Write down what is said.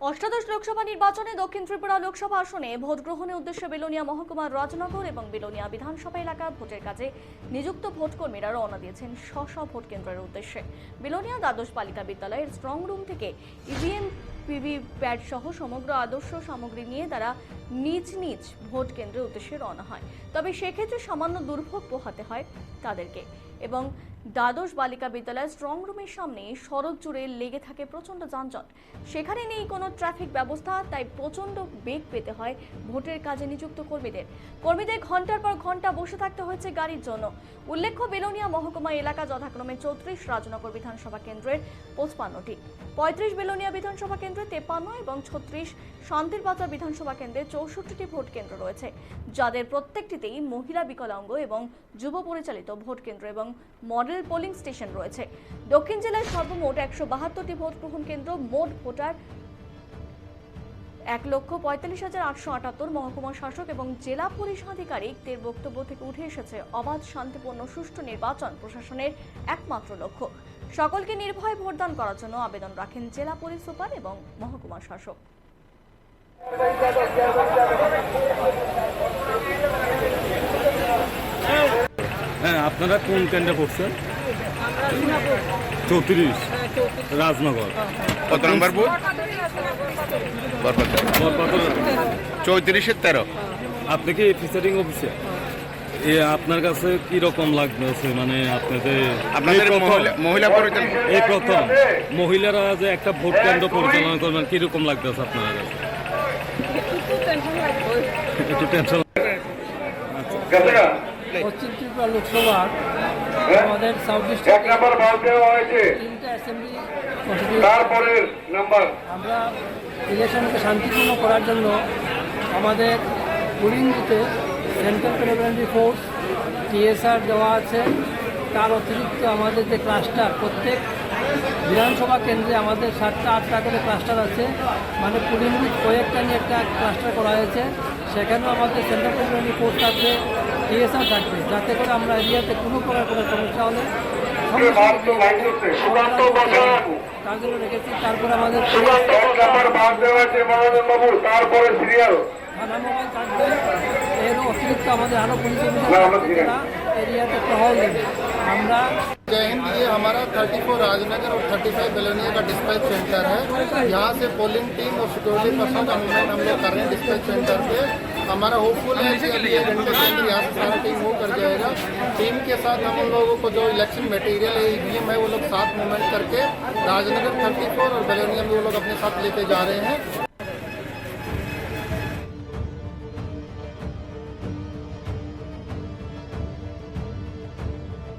অষ্টাদশ লোকসভা নির্বাচনে দক্ষিণ ত্রিপুরা লোকসভা আসনে ভোট গ্রহণের উদ্দেশ্যে বিলোনিয়া মহকুমার রাজনগর এবং বিলোনিয়া বিধানসভা এলাকার ভোটের কাজে নিযুক্ত ভোটকর্মীরা রওনা দিয়েছেন স্ব ভোট কেন্দ্রের উদ্দেশ্যে। বিলোনিয়া দ্বাদশ বালিকা বিদ্যালয়ের স্ট্রং রুম থেকে ইভিএম ভিভিপ্যাট সহ সমগ্র আদর্শ সামগ্রী নিয়ে তারা নিজ নিজ ভোট কেন্দ্রের উদ্দেশ্যে রওনা হয়। তবে সেক্ষেত্রে সামান্য দুর্ভোগ পোহাতে হয় তাদেরকে এবং দ্বাদশ বালিকা বিদ্যালয়ের স্ট্রং রুমের সামনে সড়ক জুড়ে লেগে থাকে প্রচন্ড যানজট। সেখানে নেই কোনো ট্রাফিক ব্যবস্থা, তাই প্রচন্ড বেগ পেতে হয় ভোটের কাজে নিযুক্ত কর্মীদের ঘন্টার পর ঘন্টা বসে থাকতে হয়েছে গাড়ির জন্য। উল্লেখ্য, বেলোনিয়া মহকুমা এলাকা যথাক্রমে 34 রাজনগর বিধানসভা কেন্দ্রের 55টি, 35 বেলোনিয়া বিধানসভা কেন্দ্রে 53 এবং 36 শান্তিরবাজার বিধানসভা কেন্দ্রে 64টি ভোট কেন্দ্র রয়েছে, যাদের প্রত্যেকটিতেই মহিলা, বিকলাঙ্গ এবং যুব পরিচালিত ভোট কেন্দ্র এবং মডেল পোলিং স্টেশন রয়েছে। দক্ষিণ জেলায় সর্বমোট 172টি ভোট গ্রহণ কেন্দ্র, মোট ভোটার 1,45,878। মহকুমা শাসক এবং জেলা পুলিশ আধিকারিকদের বক্তব্য থেকে উঠে এসেছে অবাধ, শান্তিপূর্ণ, সুষ্ঠু নির্বাচন প্রশাসনের একমাত্র লক্ষ্য। সকলকে নির্ভয়ে ভোটদান করার জন্য আবেদন রাখেন জেলা পুলিশ সুপার এবং মহকুমা শাসক। হ্যাঁ, আপনারা কোন কেন্দ্রে পড়ছেন? 34 রাজনগর। কত নম্বর বুথ? 34-13। আপনি কি প্রিসাইডিং অফিসে? আপনার কাছে কি রকম লাগছে? মানে আপনাদের মহিলা এই প্রথম মহিলারা যে একটা ভোট কেন্দ্র পরিচালনা করবেন, কিরকম লাগতেছে আপনার কাছে? একটু টেনশন। পশ্চিম ত্রিপুরা লোকসভা আমাদের সাউথ ডিস্ট্রিক্ট তিনটা অ্যাসেম্বলি আমরা ইলেকশনকে শান্তিপূর্ণ করার জন্য আমাদের পোলিং বুথে সেন্ট্রাল প্রিপারেটরি ফোর্স টিএসআর দেওয়া আছে। তার অতিরিক্ত আমাদের যে ক্লাস্টার, প্রত্যেক বিধানসভা কেন্দ্রে আমাদের 7টা 8টা করে ক্লাস্টার আছে, মানে পোলিং বুথ কয়েকটা নিয়ে একটা ক্লাস্টার করা হয়েছে। সেখানেও আমাদের সেন্ট্রাল প্রিপারেটরি ফোর্স থাকবে, টিএসআর থাকবে, যাতে করে আমরা এরিয়াতে কোনো প্রকার কোনো সমস্যা হলে তার জন্য রেখেছি। তারপরে আমাদের থানা মোবাইল থাকবে। এর অতিরিক্ত আমাদের আরও পুলিশ অফিসার एरिया पे टहल देंगे हमरा। जय हिंद। ये हमारा 34 राजनगर और 35 बेलोनिया का डिस्पैच सेंटर है। यहाँ से पोलिंग टीम और सिक्योरिटी पर्सन का मूवमेंट हम लोग कर रहे हैं डिस्पैच सेंटर पे। हमारा होपफुल है कि अभी 1 घंटे के अंदर यहाँ से सारा टीम वो कर जाएगा। टीम के साथ हम लोगों को जो इलेक्शन मटेरियल है, ईवीएम है, वो लोग साथ मूवमेंट करके राजनगर 34 और बेलोनिया में वो लोग अपने साथ लेके जा रहे हैं।